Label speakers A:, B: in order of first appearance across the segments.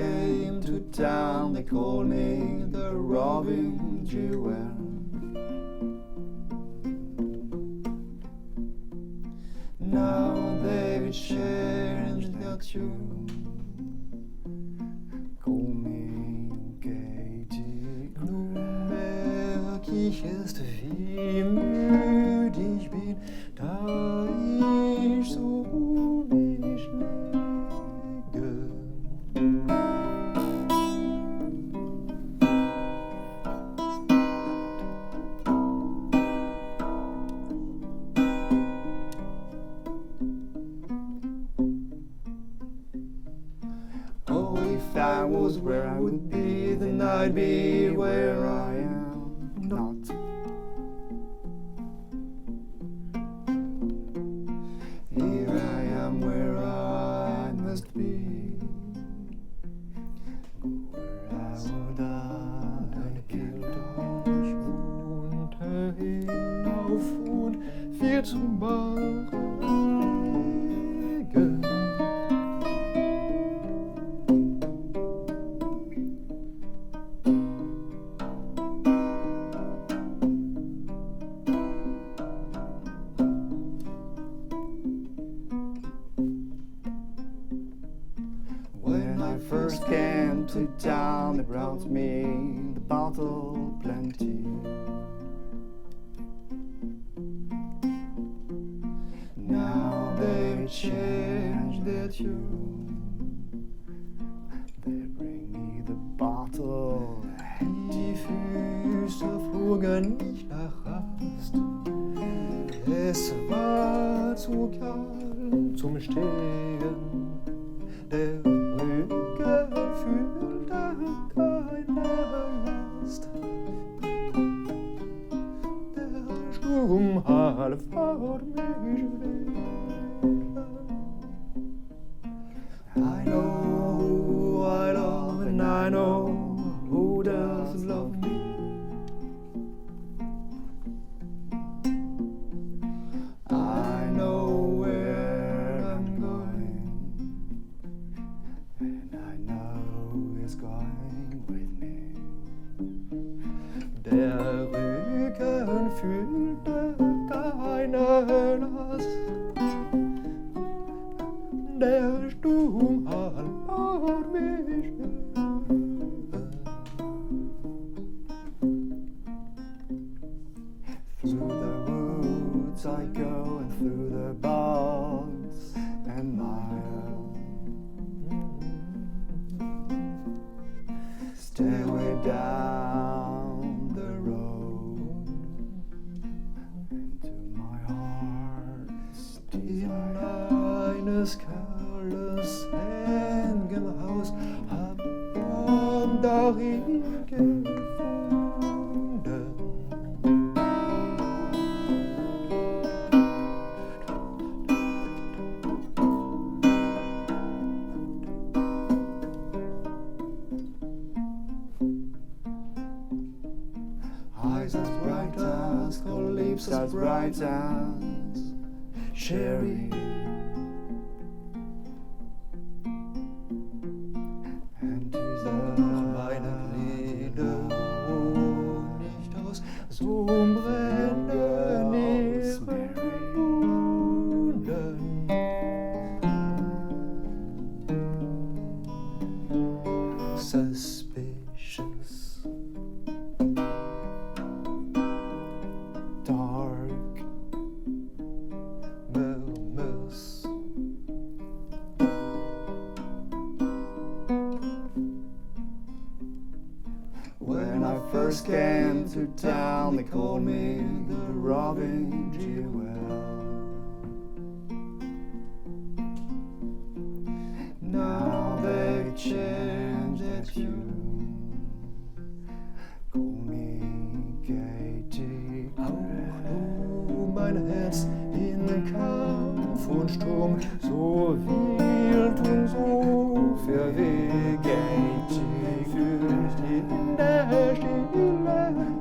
A: came to town, they called me the roving jewel. Now they've changed their tune. Call me Katie. Nu merk ich erst, wie müde ich bin, da ich so mich lege. Oh, if I was where I would be, then I'd be where I am not. Here I am where I must be. Where I would I killed ich wohnte hinauf und wird Barregen. When I first came to town, they brought me the bottle plenty. Now they've changed their tune. They bring me the bottle. Die Füße fuhren nicht nach Rast. Es war zu kalt zum Stehen. Der Rücken fühlte keine Last. Der Sturm half vor mich weg. I know who I love and I know who does love me. I know where I'm going, and I know he's going with me. Der Rücken fühlte keine Last. Der Sturm half mich weg. Through the woods I go, and through the bogs and miles. Stairway down the road, and to my heart's desire. Eines kaltes Engem-Haus hab und darin gefunden. Eyes as bright as gold, lips as bright as cherry. And diese meine Glieder ruhen nicht aus, so brennen ihre Wunden. Suspicious, dark murmurs. When I first came to town, they called me the roving jewel. Now they've changed their tune. Call me Katie. Auch du, mein Herz, in Kampf und Sturm, so wild und so verweht. Katie, fürcht in der Stille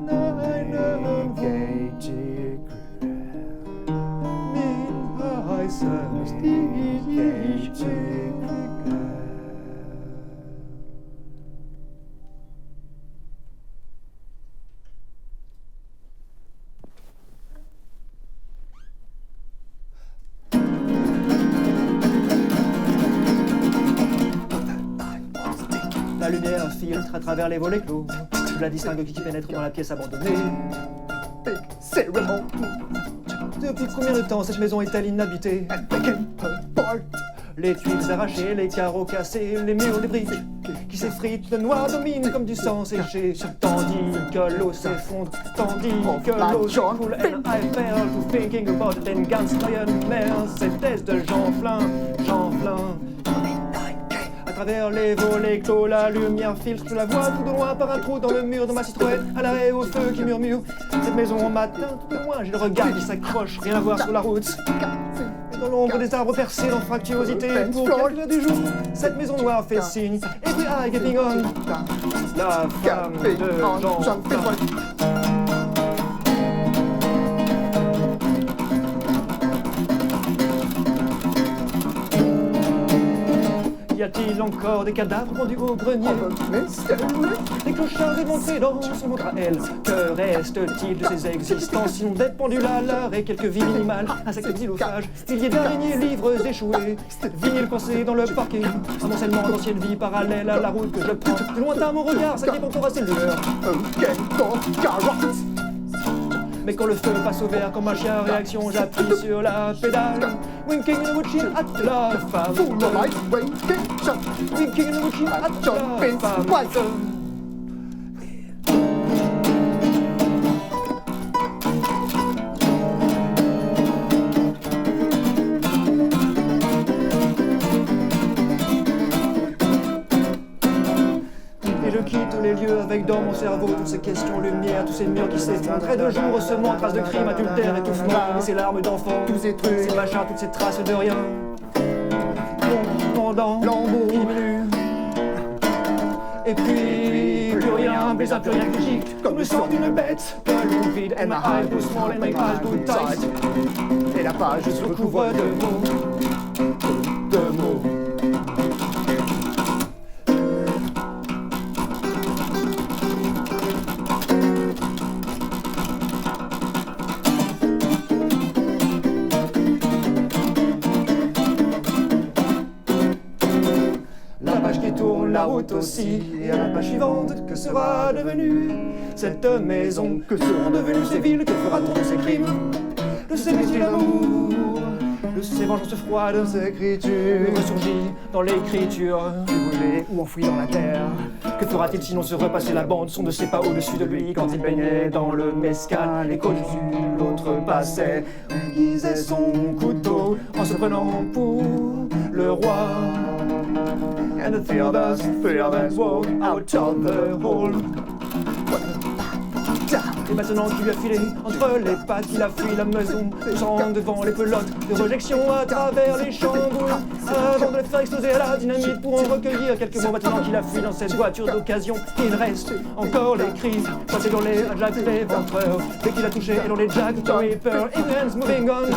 A: deinen Katie, min heißen Stil ich kriege.
B: La lumière filtre à travers les volets clos. Je la distingue qui pénètre dans la pièce abandonnée.
A: Big ceremony.
B: Depuis combien de temps cette maison est-elle inhabitée?
A: And breaking apart.
B: Les tuiles arrachées, les carreaux cassés, les murs, les briques qui s'effritent, le noir domine comme du sang séché. Tandis que l'eau s'effondre, tandis que l'eau s'écoule. And I fell to thinking about it in Ganslayer, cette thèse de Jeanflin. À travers les volets clos, la lumière filtre, je la vois tout de loin par un trou dans le mur de ma Citroën, à l'arrêt au feu qui murmure. Cette maison au matin, tout de loin, j'ai le regard qui s'accroche, rien à voir sur la route. Dans l'ombre des arbres percés dans fractuosité, pour quelques du jour, cette maison noire fait signe. Every eye getting on, la femme de Jeanflin. Y a-t-il encore des cadavres pendus au grenier? Des clochards éventrés dans son ventre à elle. Que reste-t-il de ces existences? Sinon des pendules à l'arrêt, quelques vies minimales, insectes xylophages, milliers d'araignées, livres échoués, vinyles coincés dans le parquet, amoncellement d'anciennes vies parallèles à la route que je prends. De lointain mon regard s'active encore à ses lueurs. Mais quand le feu passe au vert comme un chien à réaction, j'appuie sur la pédale. Winking and watching at la femme. Winking and watching at la femme. Et je quitte les lieux avec dans mon cerveau toutes ces questions lumière, tous ces murs qui s'effondrent de jour, ressemant traces de crime, adultère, étouffement, et ces larmes d'enfant, tous ces trucs, ces machins, toutes ces traces de rien. Pendant qui diminue. Et puis plus rien, mais un plus rien qui gicle, comme le sang d'une bête. Que l'eau vide, and my eyes go small and my eyes go tight. Et la page se recouvre de mots, de mots. La route aussi, et à la page suivante, que sera devenue cette maison? Que seront devenues ces villes? Que fera-t-on de ces crimes? De ces métiers d'amour, de ces vengeances froides, de ces écritures ressurgies dans l'écriture, brûlées ou enfouies dans la terre. Que fera-t-il sinon se repasser la bande son de ses pas au-dessus de lui quand il baignait dans le mescal et qu'au-dessus l'autre passait, aiguisait son couteau en se prenant pour le roi? And the three of us walk out of the hall. Et maintenant qu'il lui a filé entre les pattes, qu'il a fui la maison, sans devant les pelotes de rejection à travers les chambres, avant de les faire exploser à la dynamite pour en recueillir quelques mots. Maintenant qu'il a fui dans cette voiture d'occasion, il reste encore les cris passés dans les jacks des ventreurs. Dès qu'il a touché et dans les jacks de Reaper, England's moving on.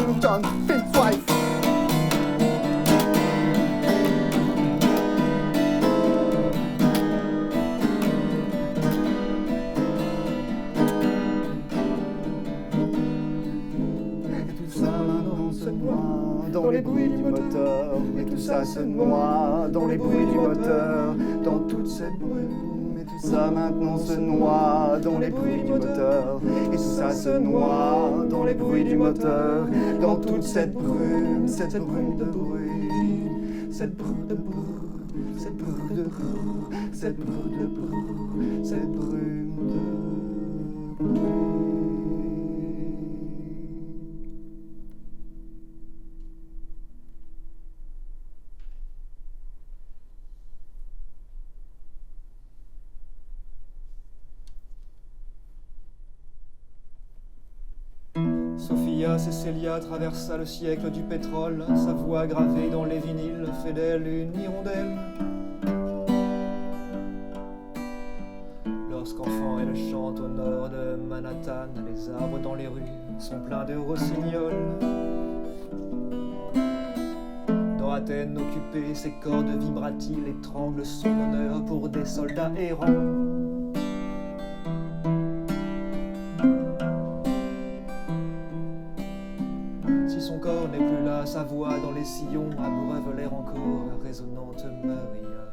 A: Dans les bruits du moteur, et tout ça se noie dans les bruits du moteur, dans toute cette brume, et tout ça maintenant se noie dans les bruits du moteur, et tout ça se noie dans les bruits du moteur, dans toute cette brume de bruit, cette brume de bruit, cette brume de bruit, cette brume de bruit, cette brume de bruit.
B: Sophia Cecilia traversa le siècle du pétrole, sa voix gravée dans les vinyles fait d'elle une hirondelle. Lorsqu'enfant elle chante au nord de Manhattan, les arbres dans les rues sont pleins de rossignols. Dans Athènes occupée, ses cordes vibratiles étranglent son honneur pour des soldats errants. Son corps n'est plus là, sa voix dans les sillons abreuve l'air encore, résonnante Maria.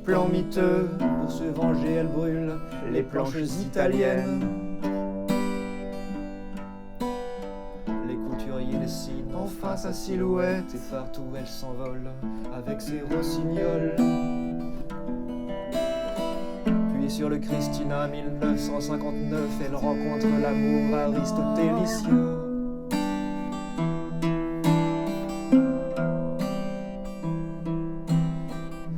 A: plan miteux.
B: Pour se venger, elle brûle les planches italiennes. Les couturiers dessinent enfin sa silhouette, et partout elle s'envole avec ses rossignols. Puis sur le Christina 1959, elle rencontre l'amour aristotélicien.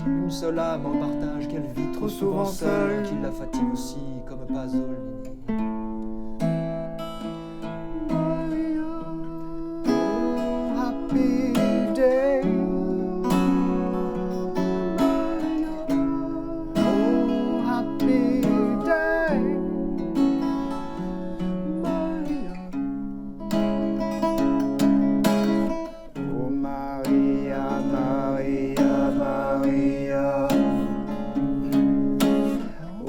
B: Une seule âme en partage qu'elle vit trop souvent seule, qui la fatigue aussi comme Pasolini.
A: Happy day. Oh, happy day. Oh, Maria, Maria, Maria.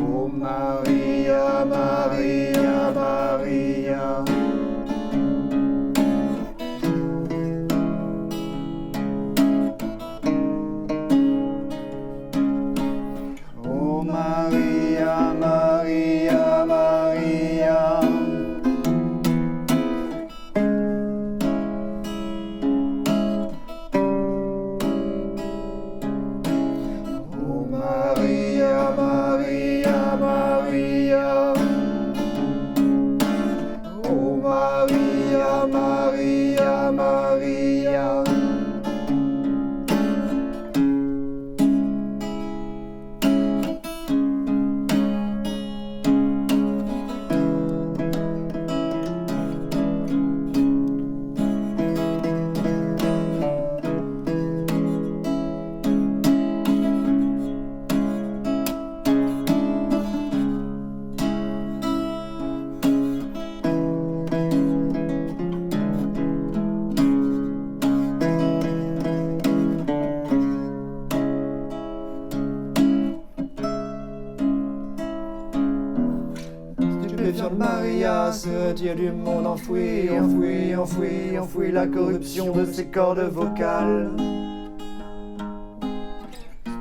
A: Oh, Maria, Maria, Maria. Oh, Maria, Maria, Maria. Oh, Maria, Maria, Maria. Oh, Maria, Maria, Maria.
B: Stupéfiante Maria, ce dieu du monde enfoui, enfoui, enfoui, enfoui la corruption de ses cordes vocales.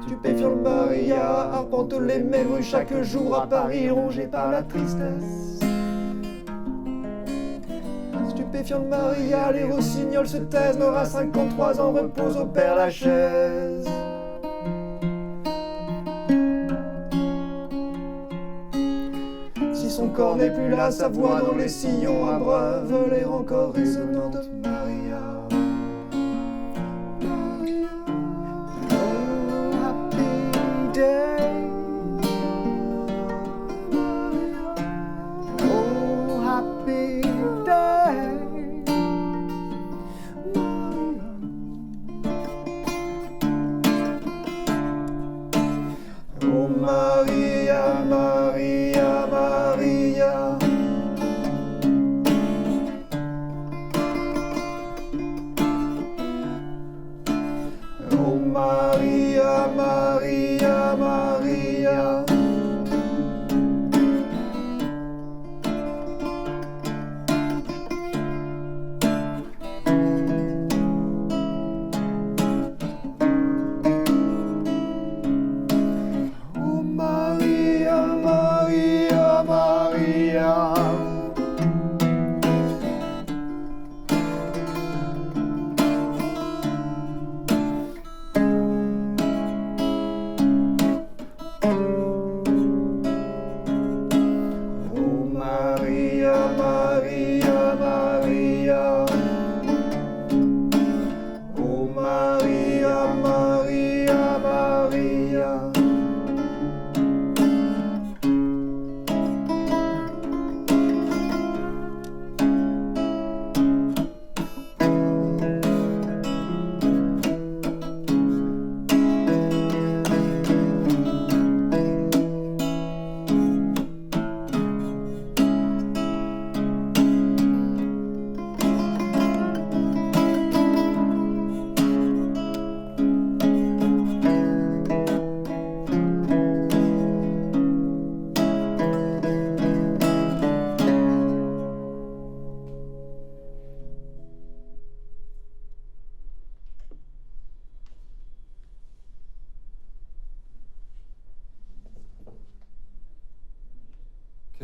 B: Stupéfiante Maria, arpente les mêmes rues chaque jour à Paris, rongée par la tristesse. Stupéfiante Maria, les rossignols se taisent, Nora 53 ans repose au Père Lachaise. Si son corps n'est plus là, sa voix dans les sillons abreuve l'air encore résonnant de Maria.
A: Oh, happy day. Oh, happy day.
B: Oh Maria, Maria, Maria. Oh Maria, Maria, Maria.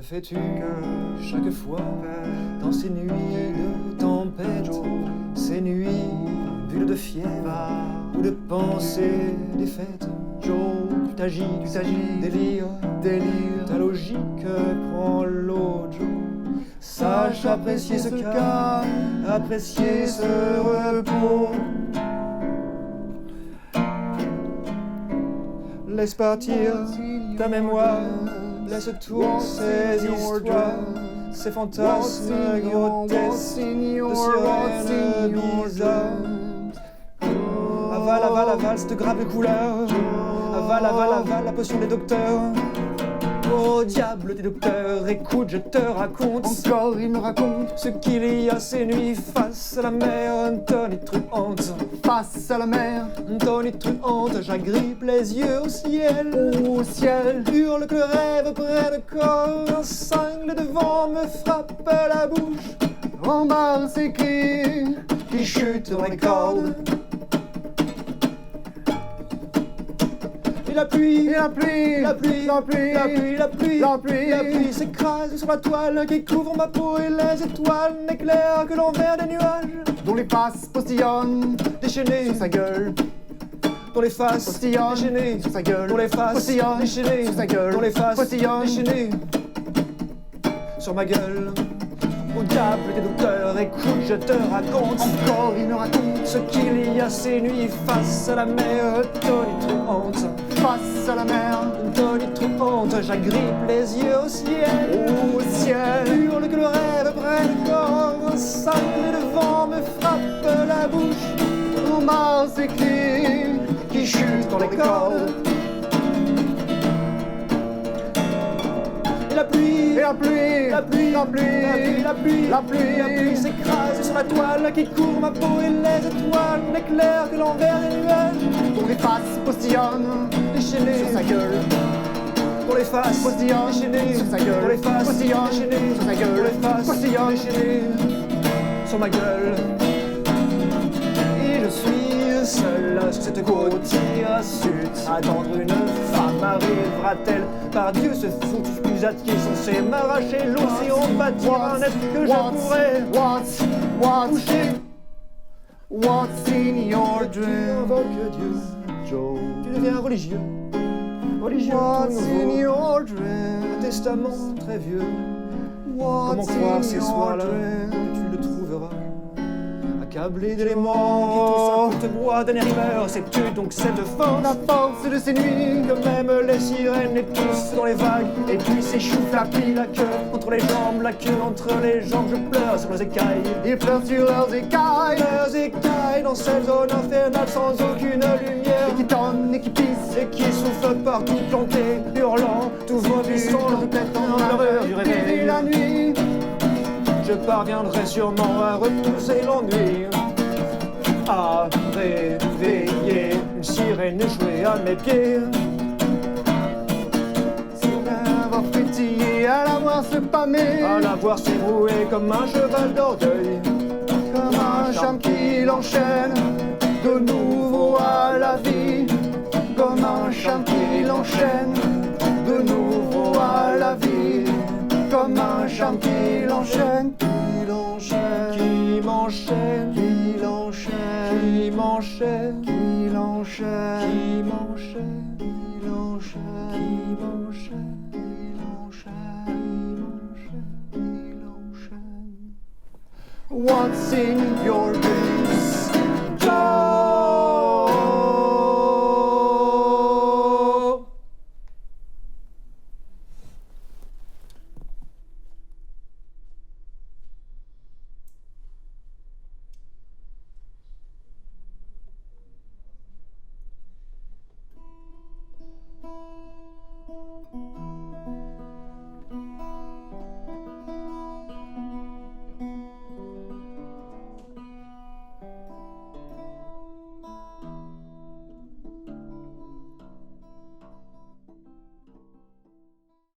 B: fais-tu chaque fois dans ces nuits de tempête, ces nuits bulles de fièvre ou de pensées défaites? Joe, tu t'agis, délire, ta logique prend l'eau, Joe. Sache apprécier ce calme, apprécier ce repos. Laisse partir ta mémoire, laisse tous ces histoires, ces fantasmes grotesques de sirènes bizarres. Avale cette grave couleur. Avale la potion des docteurs. Oh diable des docteurs, écoute, je te raconte.
A: Encore il me raconte
B: ce qu'il y a ces nuits face à la mer, tonitruante.
A: Face à la mer,
B: tonitruante, j'agrippe les yeux au ciel.
A: au ciel,
B: Hurle que le rêve prenne corps, un cingle de vent me frappe la bouche.
A: rembarre ses cris
B: Qui chute dans les cordes. Et la pluie,
A: et la pluie,
B: la pluie,
A: la pluie,
B: la pluie, la pluie,
A: la pluie,
B: la pluie s'écrase sur la toile qui couvre ma peau et les étoiles n'éclairent que l'envers des nuages.
A: dont les faces postillonnent
B: Déchaînées
A: sur sa gueule,
B: dans les faces,
A: postillonnent
B: déchaînées
A: sur sa gueule,
B: dans les faces,
A: postillonnent
B: déchaînées
A: sur sa gueule,
B: dans les faces,
A: postillonnent
B: déchaînées sur ma gueule. Au diable des docteurs, écoute, je te raconte
A: encore il me raconte
B: ce qu'il y a ces nuits face à la mer tonitruante.
A: face à la mer,
B: Tonitruante, j'agrippe les yeux au ciel.
A: au ciel,
B: Hurle que le rêve prenne corps, un cingle de vent me frappe la bouche.
A: rembarre ses cris
B: Qui chute dans les cordes. Et la pluie,
A: et la pluie,
B: la pluie,
A: la pluie,
B: la pluie,
A: la pluie,
B: la pluie s'écrase sur la toile qui couvre ma peau et les étoiles n'éclairent que l'envers des nuages.
A: dont les faces postillonnent
B: Déchaînées
A: sur sa gueule,
B: pour les faces,
A: postillonnent
B: déchaînées
A: sur sa gueule,
B: pour les faces,
A: postillonnent
B: déchaînées
A: sur sa
B: pour
A: gueule,
B: les faces,
A: postillonnent.
B: déchaînées sur ma gueule. Et je suis seul sur cette côte hirsute. Attendre une femme arrivera-t-elle? Par Dieu, ce foutu pusatier censé m'arracher l'océan, bâtir un être que je pourrais toucher.
A: What's in your
B: Tu
A: dream,
B: invoques Dieu,
A: Joe?
B: tu deviens religieux, religieux tout
A: What's in
B: nouveau,
A: your
B: un
A: dream?
B: testament très vieux. Comment
A: What's
B: croire
A: in
B: ces
A: your
B: soirs-là
A: dream?
B: que tu le trouveras accablé d'éléments qui tous à courte voix d'un rimeur? Sais-tu donc cette force
A: La force de ces nuits,
B: que même les sirènes étouffent dans les vagues et puis s'échouffent la pile, la queue entre les jambes, la queue entre les jambes, je pleure sur leurs écailles.
A: ils pleurent sur leurs écailles,
B: Leurs écailles dans cette zone infernale sans aucune lumière
A: et qui tonnent et qui pissent,
B: et qui soufflent partout plantés, hurlant, tout vomissant leur tête en l'horreur du réveil.
A: et la nuit,
B: Je parviendrai sûrement à repousser l'ennui, à réveiller une sirène échouée à mes pieds.
A: à voir pétiller, à la voir se pâmer,
B: À la voir s'ébrouer comme un cheval d'orgueil,
A: comme un charme qui l'enchaîne de nouveau à la vie, comme un charme qui l'enchaîne de nouveau à la vie, comme un charme qui l'enchaîne, qui l'enchaîne,
B: qui m'enchaîne,
A: qui l'enchaîne,
B: qui m'enchaîne,
A: qui l'enchaîne,
B: qui m'enchaîne,
A: qui l'enchaîne,
B: qui m'enchaîne.
A: What's in your dream?